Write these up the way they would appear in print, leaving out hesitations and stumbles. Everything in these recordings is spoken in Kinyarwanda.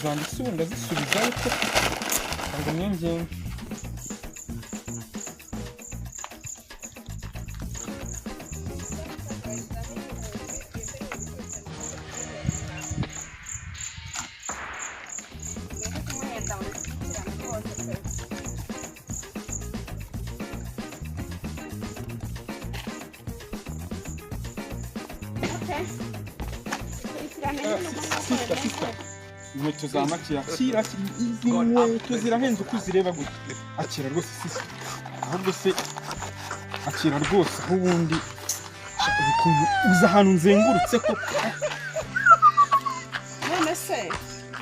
zanjye si ubundi azisubiza ariko ntabwo nyongera Sister, inkweto za makiya akira izi nkweto zirahenze uko uzireba gutya akira rwose sisi ahubwo se akira rwose aho ubundi uza ahantu nzengurutse ko none se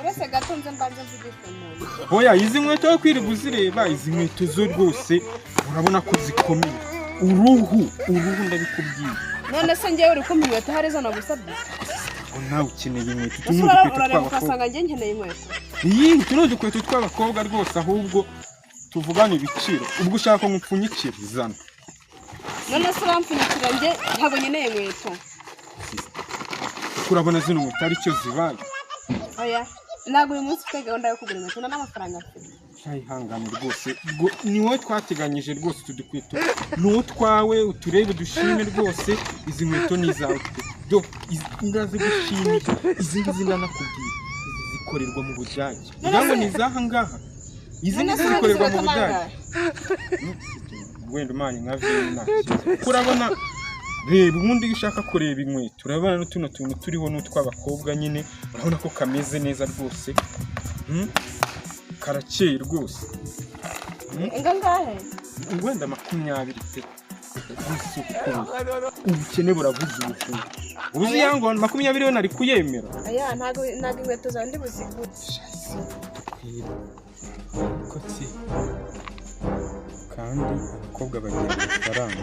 uretse gato nze mbanze mvugisha umuntu oya izi nkweto yo kwirirwa uzireba izi nkweto zo rwose urabona ko zikomeye uruhu ndabikubwiye none se ngewe uri kumpa inkweto hari zo nagusabye nawe ukeneye inkweto urareba ugasanga njye nkeneye inkweto iyi tuno dukweto tw'abakobwa rwose ahubwo tuvugane ibiciro ubwo ushaka ko nkupfunyikira izana none se urampfunyikira njye ntabwo nkeneye inkweto urabona zino nkweto aricyo zibaye oya ntabwo uyu munsi ufite gahunda yo kugura inkweto n'amafaranga afite ihangane rwose ni wowe twateganyije rwose utu dukweto ni utwawe uturebe dushime rwose izi nkweto ni izawe do ndazigushimira izi ngizi ndanakubwira zikorerwa mu budage ntabwo ni izaha ngaha izi ngizi zikorerwa mu budage wenda umanye nka vina urabona reba ubundi iyo ushaka kureba inkweto urabona n'utuno tuntu turiho n'utw'abakobwa nyine urabona ko kameze neza rwose karakeye rwose ingangahe wenda 20 pe ubukene buravuze ubukungu ubuzi yango 20 yo nari kuyemera aya ntago inkweto zawe ndi buzigure kotsi kandi abakobwa bagira amafaranga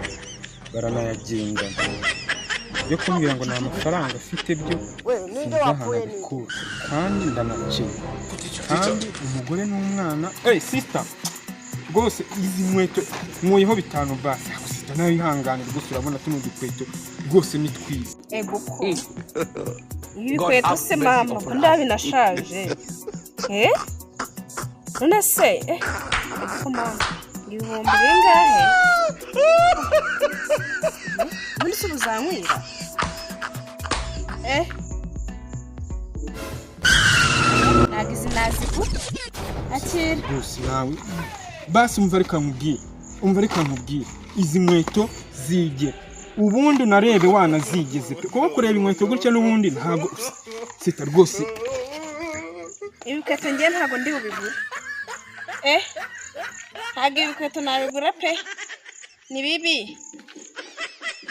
baranayagenga byo kumbwira ngo nta mafaranga afite byo sinzahana kandi ndanaciye kandi umugore n'umwana sister rwose izi nkweto nkuyeho 5 basi sister nayo ihangane rwose urabona tuno dukweto rwose ni twiza ego ko ibikweto se mama ndabinashaje none se ko mama ibihumbi bingahe muri se uzanywira nagize naziku akira rwose nawe basi umva reka nkubwire izi nkweto zige ubundi unarebe wanazigeze kuko kureba inkweto gutya n'ubundi ntabwo sita rwose ibikweto njye ntabwo ndi bubigure ntabwo ibikweto nabigura pe ni bibi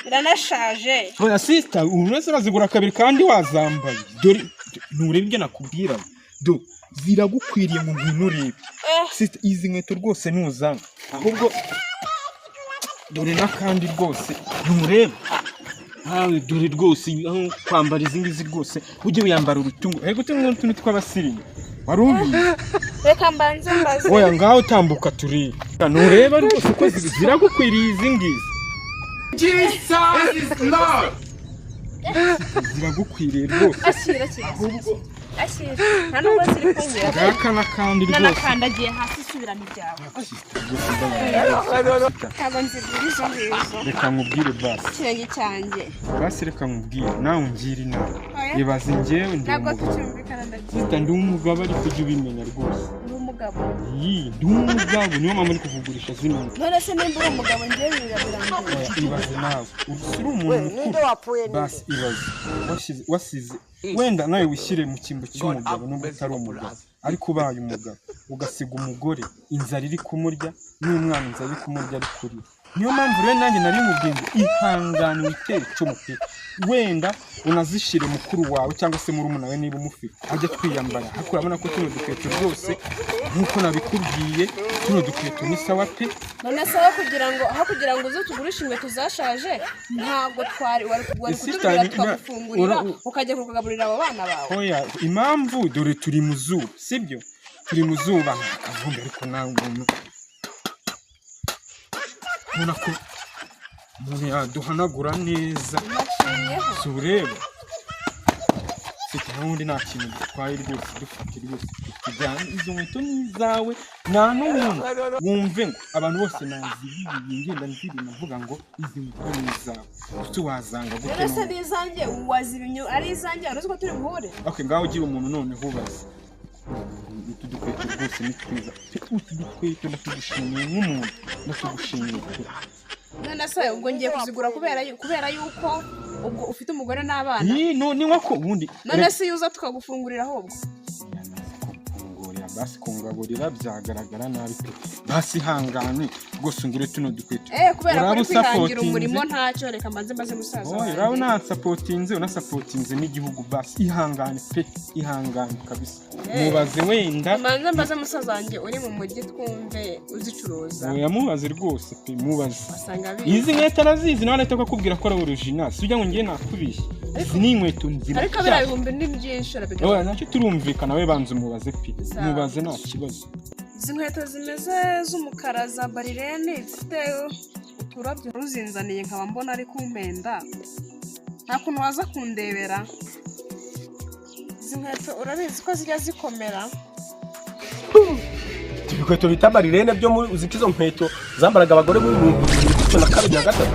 biranashaje oya sita ubu wese urazigura kabiri kandi wazambaye dore nturebe ibyo nakubwira do ziragukwiriye mu bintu urebe sita izi nkweto rwose ntuzanga ahubwo dore n'akandi rwose nturebe hawe dore rwose aho kwambara izi ngizi rwose ujye wiyambara urutungu gutunga n'utuntu tw'abasirimu wari ubizi reka mbanze mbaze oya ngaho tambuka turebe ntureba rwose ko ziragukwiriye izi ngizi Jesus is Lord ziragukwiriye rwose ashyira nta nubwo ziri kunyura gakana kandi rwose nanakandagiye hasi subirana ibyawe ntabwo nzigura izo ngizo reka nkubwire basi ikirenge cyanjye basi reka nkubwire nawe ungire inama ibaze njyewe ntabwo tucyumvikana ndagiye ndi umugabo ariko ujye ubimenya rwose uri umugabo ndi umugabo niyo mpamvu uri kuvugurisha zino none se nimba uri umugabo njyewe birabirangiye ibaze nawe uri umuntu mukuru basi ibaze wasize wenda nawe wishyire mu cyimbo cy'umugabo nubwo utari umugabo ariko ubaye umugabo ugasiga umugore inzara iri kumurya n'umwana inzara iri kumurya ari kurira niyo mpamvu rero nanjye nari mubwiye ngo ihangane witere icumu pe wenda unazishire mukuru wawe cyangwa se murumuna we niba umufite ajya twiyambara ariko urabona ko tuno dukweto rwose nk'uko nabikubwiye tuno dukweto ni sawa pe none se aho kugira ngo uze tugurishe inkweto zashaje ntabwo wari kutubwira tukagufungurira ukajya kukagaburira abo bana bawe oya impamvu dore turi mu zuba sibyo turi mu zuba akavumbi ariko nawe umuntu ubona ko umuntu yaduhanagura neza si ureba ubundi nta kintu gitwaye rwose dufite rwose tujyane izo nkweto n'izawe nta n'umuntu wumve ngo abantu bose nazibibiye ngenda nzirima mvuga ngo izi nkweto n'izawe tuwazanga gute ese n'izanjye wazibinyo ari izanjye uruzi ko turi buhure okay ngaho ugira umuntu none hubaze utu dukweto rwose ni twiza utu dukweto ndakugushimiye nk'umuntu ndakugushimiye none se ubwo ngiye kuzigura kubera yuko ubwo ufite umugore n'abana ni wako ubundi none se yuza tukagufungurira ahubwo basi kungaburira byagaragara nabi pe basi hangane rwose ngure tuno dukweto kubera ko uri kwihangira umurimo ntacyo reka maze musaza wanjye uraho na supportinze n'igihugu basi ihangane pe ihangane kabisa mubaze wenda maze musaza wanjye uri mu mujyi twumve uzicuruza yamubaze rwose pe mubaze izi nkweto arazizi nawe leta akakubwira ko ari original sijya ngo ngiye nakubishye ni inkweto nzira ariko bira bihumbi ni byinshi urabigana nacyo turumvikana we banze umubaze pe mubaze nta kibazo izi nkweto zimeze z'umukara za barirene zifite uturabyo ruzinzaniye nkaba mbona ari kumpenda nta kuntu waza kundebera izi nkweto urabizi ko zijya zikomera ibikweto bita barirene byo muri uziko izo nkweto zambaraga abagore muri 2022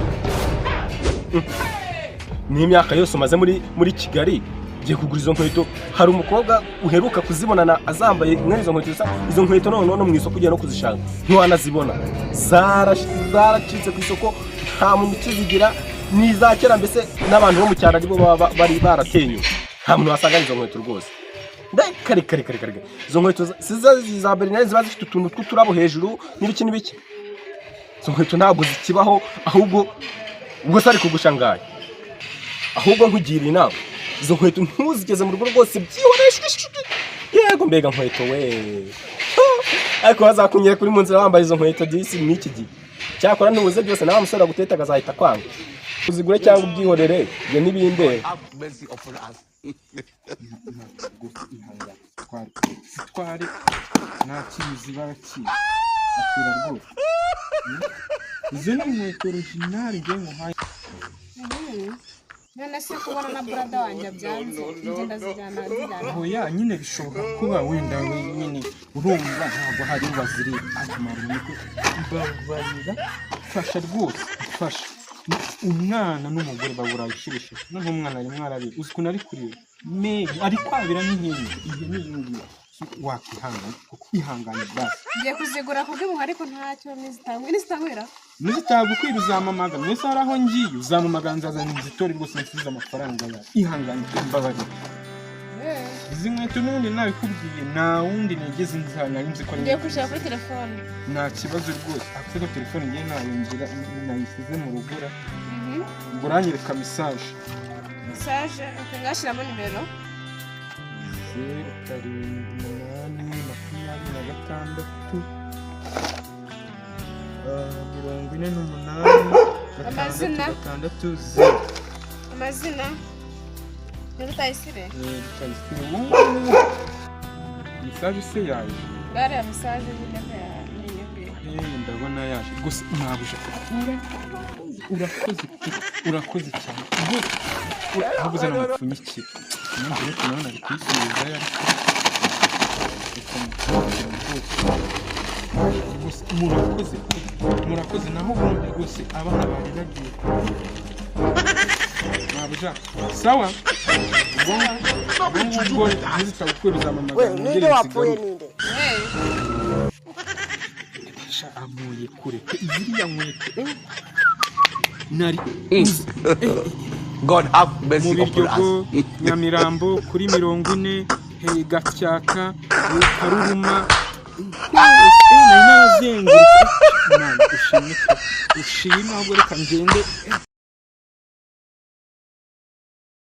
ni imyaka yose umaze muri Kigali giye kugura izo nkweto hari umukobwa uheruka kuzibonana azambaye mwene izo nkweto none mu isoko ugiye no kuzishaka ntiwanazibona zaracitse ku isoko nta muntu ukizigira nizakera mbese n'abantu bo mu cyaro aribo bari baratenyo nta muntu wasanga izo nkweto rwose kare izo nkweto za Berlin ziba zifite utuntu tw'uturabo hejuru n'ibiki izo nkweto ntabwo zikibaho ahubwo ubwo sari kugushangaye ahubwo nkugira inama izo nkweto ntuzigeze mu rugo rwose byihoreshe yego mbega nkweto we ariko bazakunyere kuri mu nzira wambaye izo nkweto disi n'iki gihe cyakora ntubuze byose nawe musore guteta agazahita kwanga uzigure cyangwa ubyihorere ibyo n'ibindi twari nta kizi baraki atira rwose izo ni inkweto original ngiye muhaye none se kubona na brada wanjye abyanze ngenda zijyana oya nyine bishoboka kuba wenda nyine urumva ntabwo hari baziri akamaro niko babarira fasha rwose fasha umwana n'umugore babura ishirishe none umwana ari mwarabi ukuntu ari kurira ari kwabira n'inkingi iyo n'iyindi wakwihangana kuko kwihangana basi ngiye kuzigura kubw'impuhwe ariko ntacyo nizitangwira nizitagukwira uzamamaga mwese hari aho ngiye uzamamaga nzazana inzitori rwose nsize amafaranga yawe ihangane mbabarira izi nkweto n'ubundi nabikubwiye nta wundi nigeze nzana nzi ko ngiye kwishyura kuri telefone nta kibazo rwose afite telefone ngiye nayinjira nayisize mu rugura ngo uranyereka message ngashyiramo nimero 786 amazina Rutayisire message se yaje gare ya message nyine ndabona yaje gusa nabuje urakoze cyane habuze n'amapfunyikiro nambere tunabona ari kwisubiza murakoze naho ubundi rwose abana bari bagiye nabuja sawa ubwo ntizitagukuriza amamaga ninde wapfuye ninde amuye kure iziriya nkweto nari God have mercy upon us. Nyamirambo kuri 40 Gacyaka Karuruma nari narazengurutse ushimye ahubwo reka ngende